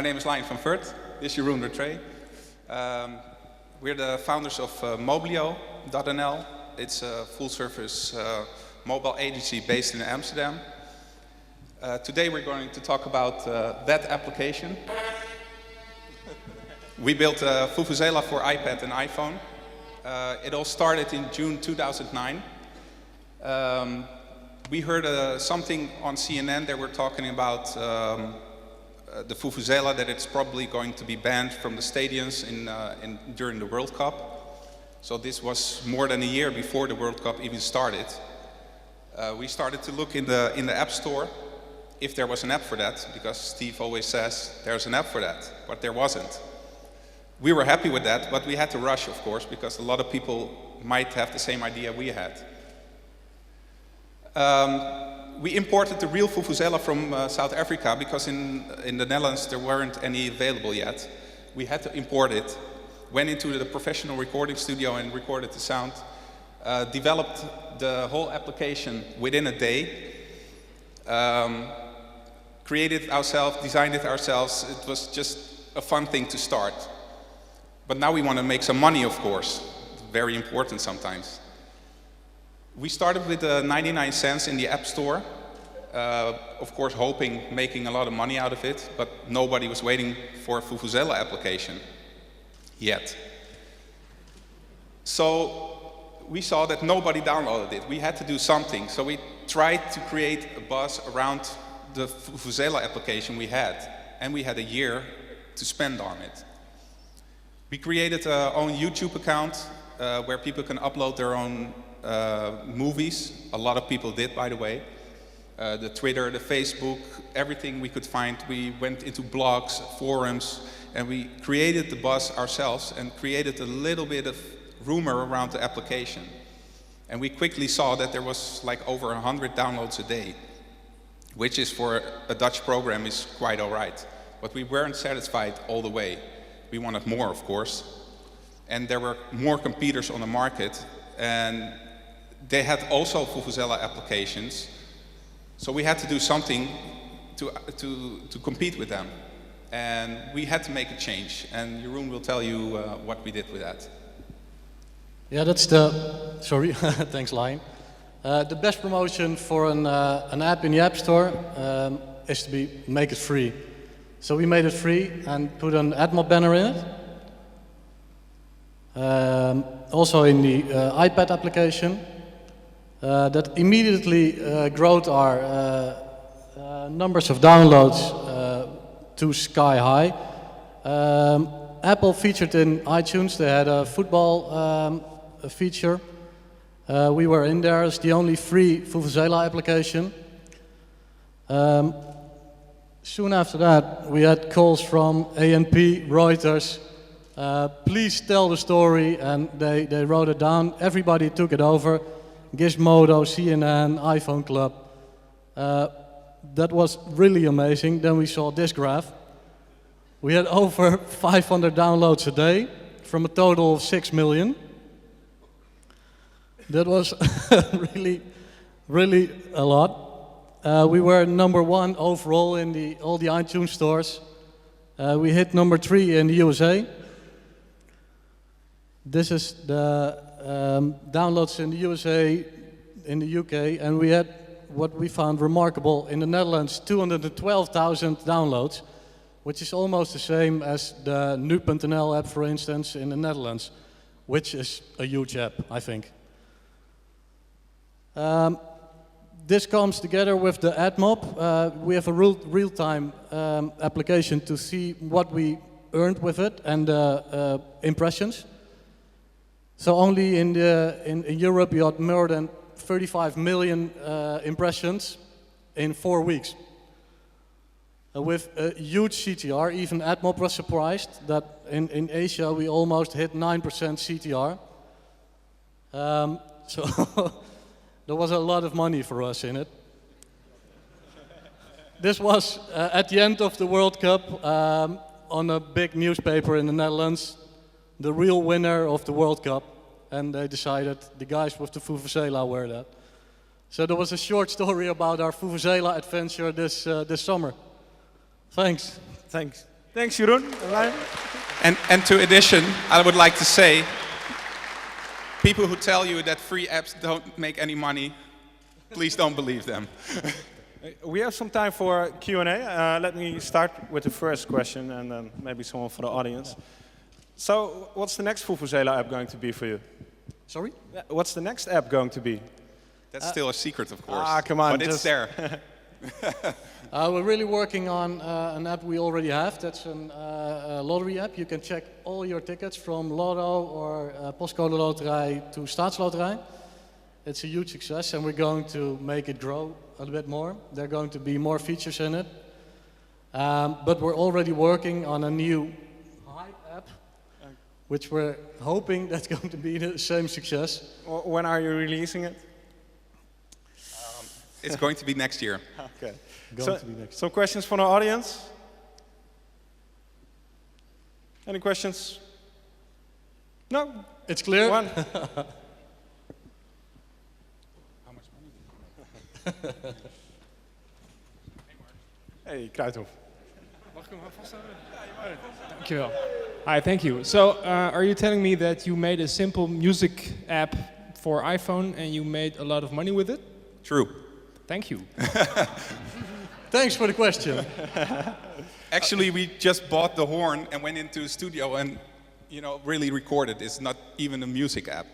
My name is Lyan from Furth. This is Jeroen Retrae. We're the founders of momoams.nl. It's a full-service mobile agency based in Amsterdam. Today we're going to talk about that application. We built a Vuvuzela for iPad and iPhone. It all started in June 2009. We heard something on CNN. They were talking about the Vuvuzela, that it's probably going to be banned from the stadiums during the World Cup. So this was more than a year before the World Cup even started. We started to look in the App Store if there was an app for that, because Steve always says there's an app for that, but there wasn't. We were happy with that, but we had to rush, of course, because a lot of people might have the same idea we had. We imported the real Vuvuzela from South Africa because in the Netherlands there weren't any available yet. We had to import it, went into the professional recording studio and recorded the sound, developed the whole application within a day, created it ourselves, designed it ourselves. It was just a fun thing to start. But now we want to make some money, of course. It's very important sometimes. We started with 99 cents in the App Store, of course making a lot of money out of it, but nobody was waiting for a Vuvuzela application yet. So we saw that nobody downloaded it. We had to do something, so we tried to create a buzz around the Vuvuzela application we had, and we had a year to spend on it. We created our own YouTube account where people can upload their own movies. A lot of people did, by the way. The Twitter, the Facebook, everything we could find. We went into blogs, forums, and we created the buzz ourselves and created a little bit of rumor around the application. And we quickly saw that there was like over 100 downloads a day, which is for a Dutch program is quite all right. But we weren't satisfied all the way. We wanted more, of course. And there were more competitors on the market, and they had also Vuvuzela applications. So we had to do something to compete with them. And we had to make a change. And Jeroen will tell you what we did with that. Yeah, that's sorry, thanks Lyan. The best promotion for an app in the App Store is to make it free. So we made it free and put an AdMob banner in it. Also in the iPad application. That immediately growed our numbers of downloads to sky high. Apple featured in iTunes, they had a football feature. We were in there as the only free Vuvuzela application. Soon after that, we had calls from ANP, Reuters. Please tell the story, and they wrote it down. Everybody took it over. Gizmodo, CNN, iPhone Club. That was really amazing. Then we saw this graph. We had over 500 downloads a day from a total of 6 million. That was really, really a lot. We were #1 overall in all the iTunes stores. We hit #3 in the USA. This is the downloads in the USA, in the UK, and we had what we found remarkable in the Netherlands, 212,000 downloads, which is almost the same as the nu.nl app, for instance, in the Netherlands, which is a huge app, I think. This comes together with the AdMob. We have a real-time application to see what we earned with it and impressions. So only in Europe we had more than 35 million impressions in 4 weeks. With a huge CTR, even AdMob was surprised that in Asia we almost hit 9% CTR. So there was a lot of money for us in it. This was at the end of the World Cup on a big newspaper in the Netherlands, the real winner of the World Cup, and they decided the guys with the Vuvuzela were that. So there was a short story about our Vuvuzela adventure this summer. Thanks. Thanks. Thanks, Jeroen. Lyan. And to addition, I would like to say, people who tell you that free apps don't make any money, please don't believe them. We have some time for Q&A. Let me start with the first question and then maybe someone for the audience. So, what's the next Vuvuzela app going to be for you? Sorry? What's the next app going to be? That's still a secret, of course. Ah, come on. But it's there. We're really working on an app we already have. That's a lottery app. You can check all your tickets from Lotto or Postcode Loterij to Staatsloterij. It's a huge success and we're going to make it grow a little bit more. There are going to be more features in it. But we're already working on a new hype app, which we're hoping that's going to be the same success. When are you releasing it? It's going to be next year. Okay. Some questions from the audience? Any questions? No? It's clear. One. Hey, Kruithof. Mag ik hem vasthouden? Dankjewel. Hi, thank you. So, are you telling me that you made a simple music app for iPhone and you made a lot of money with it? True. Thank you. Thanks for the question. Actually, we just bought the horn and went into the studio and, really recorded. It's not even a music app.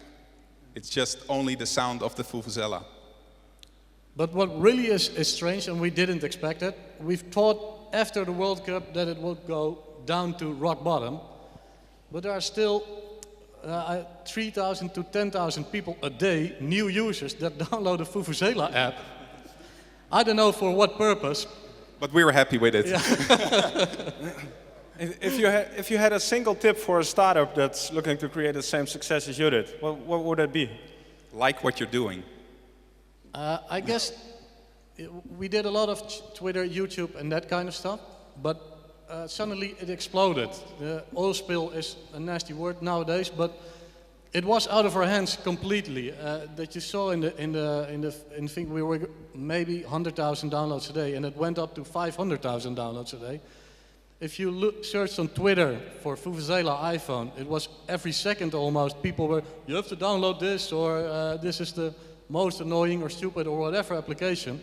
It's just only the sound of the Vuvuzela. But what really is strange, and we didn't expect it, we've thought after the World Cup that it would go down to rock bottom, but there are still 3,000 to 10,000 people a day, new users, that download the Vuvuzela app. I don't know for what purpose. But we were happy with it. Yeah. If you had a single tip for a startup that's looking to create the same success as you did, what would that be? Like what you're doing. I guess we did a lot of Twitter, YouTube and that kind of stuff, but suddenly it exploded. The oil spill is a nasty word nowadays, but it was out of our hands completely. That you saw in the thing, we were maybe 100,000 downloads a day, and it went up to 500,000 downloads a day. If you searched on Twitter for Vuvuzela iPhone, it was every second almost. People were, you have to download this, or this is the most annoying or stupid or whatever application.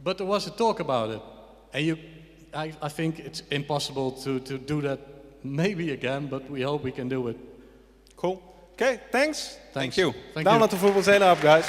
But there was a talk about it. And I think it's impossible to do that maybe again, but we hope we can do it. Cool. Okay, thanks. Thank you. Thank Download you. the Vuvuzela app, guys.